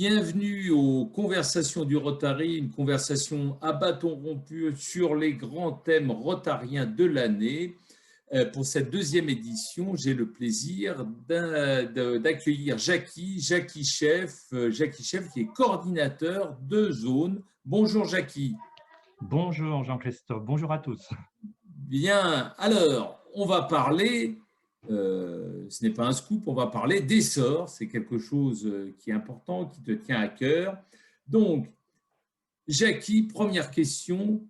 Bienvenue aux Conversations du Rotary, une conversation à bâton rompu sur les grands thèmes rotariens de l'année. Pour cette deuxième édition, j'ai le plaisir d'accueillir Jackie Chef qui est coordinateur de zone. Bonjour Jackie. Bonjour Jean-Christophe, bonjour à tous. Bien, alors, on va parler, ce n'est pas un scoop, on va parler d'essor. C'est quelque chose qui est important, qui te tient à cœur. Donc, Jackie, première question,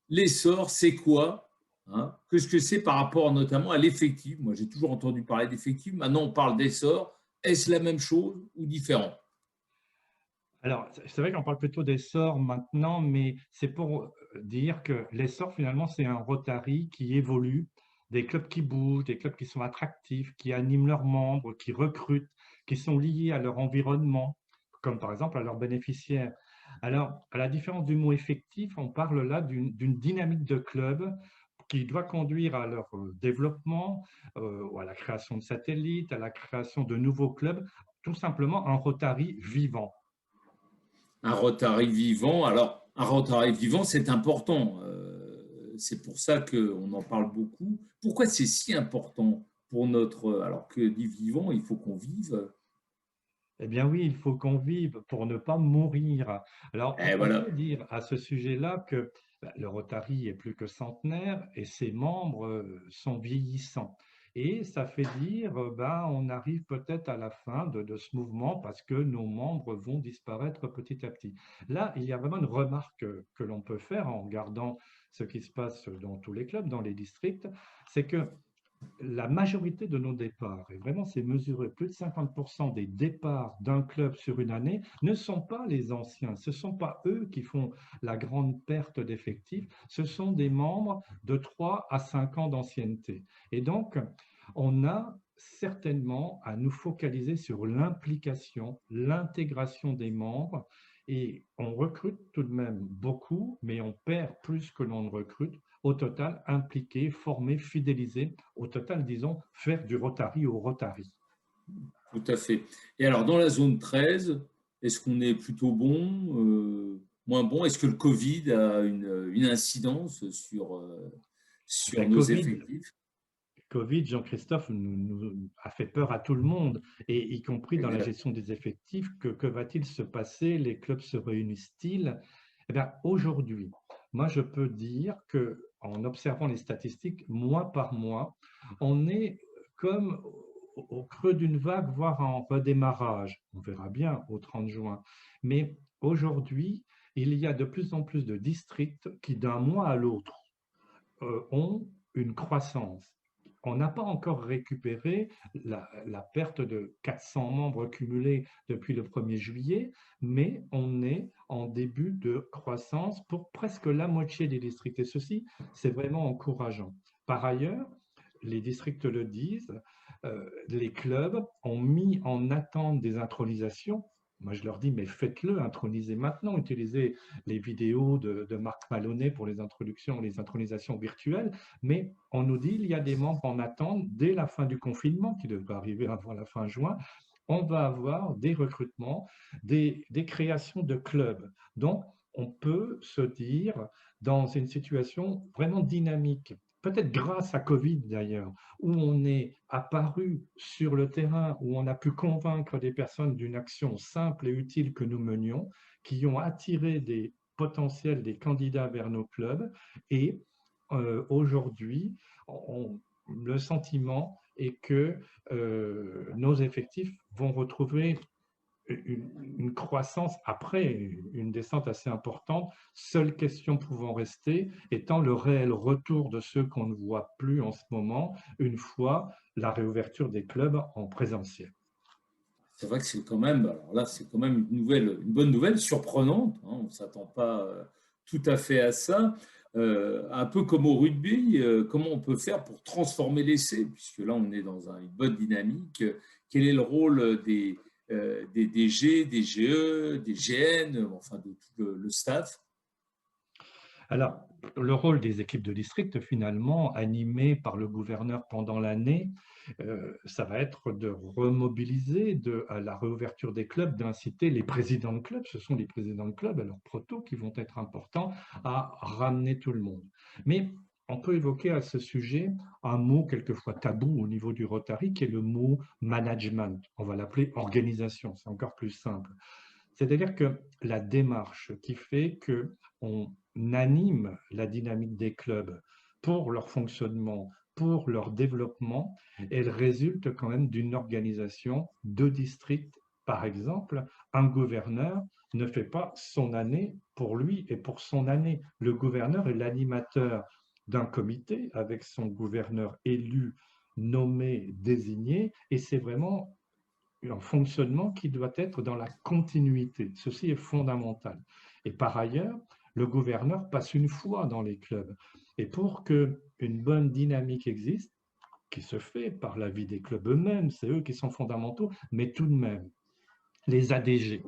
l'essor, c'est quoi? Qu'est-ce que c'est par rapport notamment à l'effectif? Moi, j'ai toujours entendu parler d'effectif. Maintenant, on parle d'essor. Est-ce la même chose ou différent? Alors, c'est vrai qu'on parle plutôt d'essor maintenant, mais c'est pour dire que l'essor, finalement, c'est un Rotary qui évolue, des clubs qui bougent, des clubs qui sont attractifs, qui animent leurs membres, qui recrutent, qui sont liés à leur environnement, comme par exemple à leurs bénéficiaires. Alors, à la différence du mot effectif, on parle là d'une dynamique de club qui doit conduire à leur développement, ou à la création de satellites, à la création de nouveaux clubs, tout simplement un Rotary vivant. Un Rotary vivant. Alors, un Rotary vivant, c'est important. C'est pour ça qu'on en parle beaucoup. Pourquoi c'est si important pour notre... Alors que dit vivant, il faut qu'on vive. Eh bien oui, il faut qu'on vive pour ne pas mourir. Alors, Et on voilà. peut dire à ce sujet-là que le Rotary est plus que centenaire et ses membres sont vieillissants. Et ça fait dire, on arrive peut-être à la fin de ce mouvement parce que nos membres vont disparaître petit à petit. Là, il y a vraiment une remarque que l'on peut faire en regardant ce qui se passe dans tous les clubs, dans les districts, c'est que la majorité de nos départs, et vraiment c'est mesuré, plus de 50% des départs d'un club sur une année ne sont pas les anciens, ce ne sont pas eux qui font la grande perte d'effectifs, ce sont des membres de 3 à 5 ans d'ancienneté. Et donc, on a certainement à nous focaliser sur l'implication, l'intégration des membres, et on recrute tout de même beaucoup, mais on perd plus que l'on ne recrute. Au total, impliquer, former, fidéliser, au total, disons, faire du Rotary au Rotary. Tout à fait. Et alors, dans la zone 13, est-ce qu'on est plutôt bon, moins bon? Est-ce que le Covid a une incidence sur Ben, nos Covid, effectifs? Covid, Jean-Christophe, nous a fait peur à tout le monde, et y compris dans la Exact. gestion des effectifs. Que va-t-il se passer? Les clubs se réunissent-ils? Eh bien, aujourd'hui, moi, je peux dire que, en observant les statistiques, mois par mois, on est comme au creux d'une vague, voire en redémarrage. On verra bien au 30 juin. Mais aujourd'hui, il y a de plus en plus de districts qui, d'un mois à l'autre, ont une croissance. On n'a pas encore récupéré la perte de 400 membres cumulés depuis le 1er juillet, mais on est en début de croissance pour presque la moitié des districts. Et ceci, c'est vraiment encourageant. Par ailleurs, les districts le disent, les clubs ont mis en attente des intronisations. Moi, je leur dis, mais faites-le, intronisez maintenant, utilisez les vidéos de Marc Maloney pour les introductions, les intronisations virtuelles. Mais on nous dit, il y a des membres en attente dès la fin du confinement, qui devrait arriver avant la fin juin. On va avoir des recrutements, des créations de clubs. Donc, on peut se dire, dans une situation vraiment dynamique, peut-être grâce à Covid d'ailleurs, où on est apparu sur le terrain, où on a pu convaincre des personnes d'une action simple et utile que nous menions, qui ont attiré des potentiels, des candidats vers nos clubs. Et aujourd'hui, le sentiment est que nos effectifs vont retrouver une croissance après une descente assez importante, seule question pouvant rester étant le réel retour de ceux qu'on ne voit plus en ce moment, une fois la réouverture des clubs en présentiel. C'est vrai que c'est quand même, alors là, c'est quand même une bonne nouvelle, surprenante. On ne s'attend pas tout à fait à ça. Un peu comme au rugby, comment on peut faire pour transformer l'essai, puisque là, on est dans une bonne dynamique. Quel est le rôle des DG, des GE, des GN, enfin de tout le staff? Alors, le rôle des équipes de district, finalement, animées par le gouverneur pendant l'année, ça va être de remobiliser à la réouverture des clubs, d'inciter les présidents de clubs, ce sont les présidents de clubs, alors proto, qui vont être importants, à ramener tout le monde. Mais on peut évoquer à ce sujet un mot quelquefois tabou au niveau du Rotary, qui est le mot management. On va l'appeler organisation, c'est encore plus simple. C'est-à-dire que la démarche qui fait qu'on anime la dynamique des clubs pour leur fonctionnement, pour leur développement, elle résulte quand même d'une organisation de district. Par exemple, un gouverneur ne fait pas son année pour lui et pour son année. Le gouverneur est l'animateur d'un comité avec son gouverneur élu, nommé, désigné, et c'est vraiment un fonctionnement qui doit être dans la continuité. Ceci est fondamental. Et par ailleurs, le gouverneur passe une fois dans les clubs. Et pour qu'une bonne dynamique existe, qui se fait par la vie des clubs eux-mêmes, c'est eux qui sont fondamentaux, mais tout de même, les ADG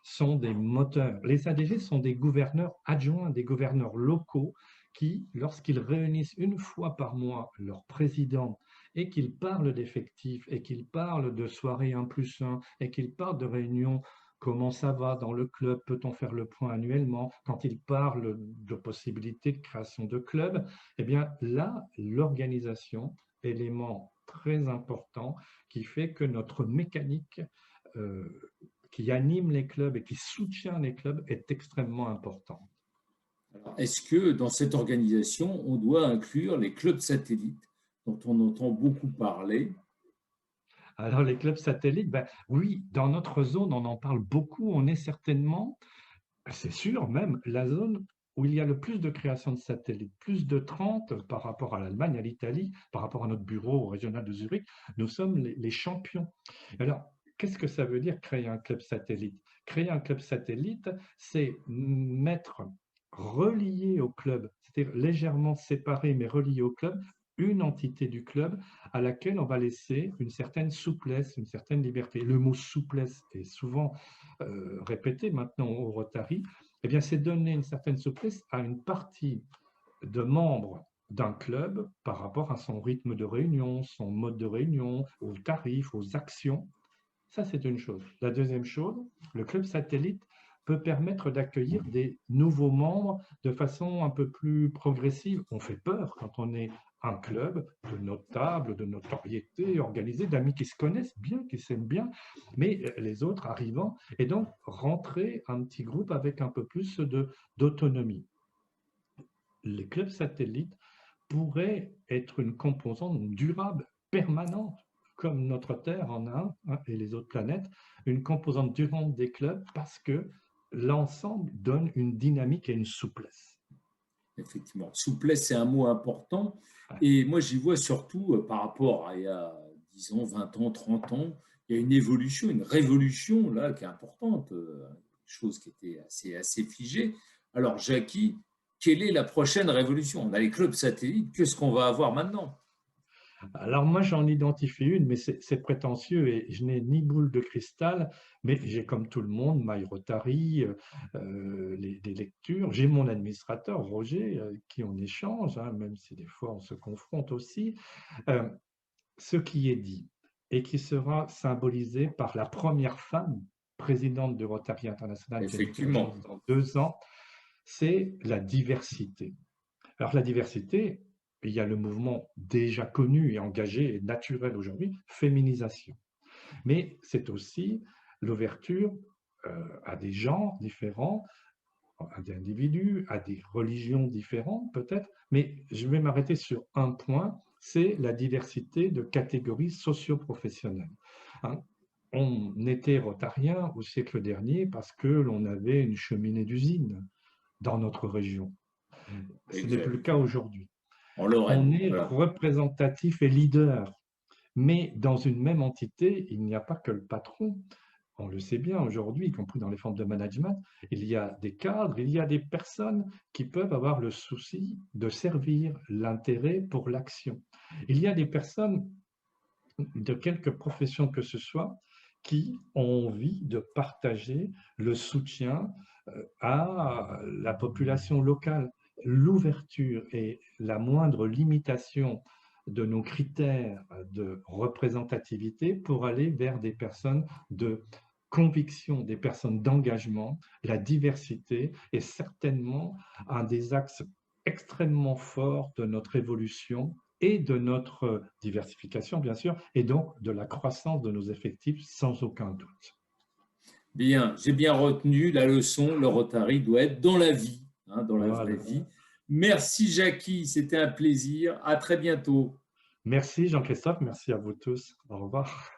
sont des moteurs. Les ADG sont des gouverneurs adjoints, des gouverneurs locaux qui, lorsqu'ils réunissent une fois par mois leur président et qu'ils parlent d'effectifs et qu'ils parlent de soirée 1+1 et qu'ils parlent de réunions, comment ça va dans le club, peut-on faire le point annuellement, quand ils parlent de possibilités de création de clubs, eh bien là, l'organisation, élément très important qui fait que notre mécanique euh, qui anime les clubs et qui soutient les clubs est extrêmement important. Est-ce que dans cette organisation, on doit inclure les clubs satellites dont on entend beaucoup parler? Alors les clubs satellites, ben, oui, dans notre zone, on en parle beaucoup. On est certainement, c'est sûr même, la zone où il y a le plus de création de satellites, plus de 30 par rapport à l'Allemagne, à l'Italie, par rapport à notre bureau régional de Zurich. Nous sommes les champions. Alors, qu'est-ce que ça veut dire créer un club satellite? Créer un club satellite, c'est mettre relié au club, c'est-à-dire légèrement séparé mais relié au club, une entité du club à laquelle on va laisser une certaine souplesse, une certaine liberté. Le mot souplesse est souvent répété maintenant au Rotary. Eh bien, c'est donner une certaine souplesse à une partie de membres d'un club par rapport à son rythme de réunion, son mode de réunion, aux tarifs, aux actions. Ça, c'est une chose. La deuxième chose, le club satellite peut permettre d'accueillir des nouveaux membres de façon un peu plus progressive. On fait peur quand on est un club de notable, de notoriété, organisé, d'amis qui se connaissent bien, qui s'aiment bien, mais les autres arrivant, et donc rentrer un petit groupe avec un peu plus d'autonomie. Les clubs satellites pourraient être une composante durable, permanente, comme notre Terre en a un, hein, et les autres planètes, une composante durable des clubs parce que l'ensemble donne une dynamique et une souplesse. Effectivement, souplesse, c'est un mot important. Ouais. Et moi, j'y vois surtout par rapport à il y a 10 ans, 20 ans, 30 ans, il y a une évolution, une révolution là qui est importante, chose qui était assez figée. Alors, Jackie, quelle est la prochaine révolution? On a les clubs satellites, qu'est-ce qu'on va avoir maintenant? Alors moi, j'en identifie une, mais c'est prétentieux et je n'ai ni boule de cristal, mais j'ai comme tout le monde My Rotary, des lectures. J'ai mon administrateur, Roger, qui on échange, hein, même si des fois on se confronte aussi. Euh, Ce qui est dit et qui sera symbolisé par la première femme présidente de Rotary International, qui a quelque Effectivement, chose dans 2 ans, c'est la diversité. Alors la diversité, il y a le mouvement déjà connu et engagé et naturel aujourd'hui, féminisation. Mais c'est aussi l'ouverture à des genres différents, à des individus, à des religions différentes peut-être, mais je vais m'arrêter sur un point, c'est la diversité de catégories socio-professionnelles. Hein, on était rotarien au siècle dernier parce que l'on avait une cheminée d'usine dans notre région. Ce n'est plus le exact. cas aujourd'hui. En On Lorraine, est voilà. représentatif et leader, mais dans une même entité, il n'y a pas que le patron. On le sait bien aujourd'hui, y compris dans les formes de management, il y a des cadres, il y a des personnes qui peuvent avoir le souci de servir l'intérêt pour l'action. Il y a des personnes de quelque profession que ce soit qui ont envie de partager le soutien à la population locale. l'ouverture et la moindre limitation de nos critères de représentativité pour aller vers des personnes de conviction, des personnes d'engagement. La diversité est certainement un des axes extrêmement forts de notre évolution et de notre diversification, bien sûr, et donc de la croissance de nos effectifs, sans aucun doute. Bien, j'ai bien retenu la leçon, le Rotary doit être dans la vie, hein, dans la vraie Voilà. vie. Merci Jackie, c'était un plaisir. À très bientôt. Merci Jean-Christophe, merci à vous tous. Au revoir.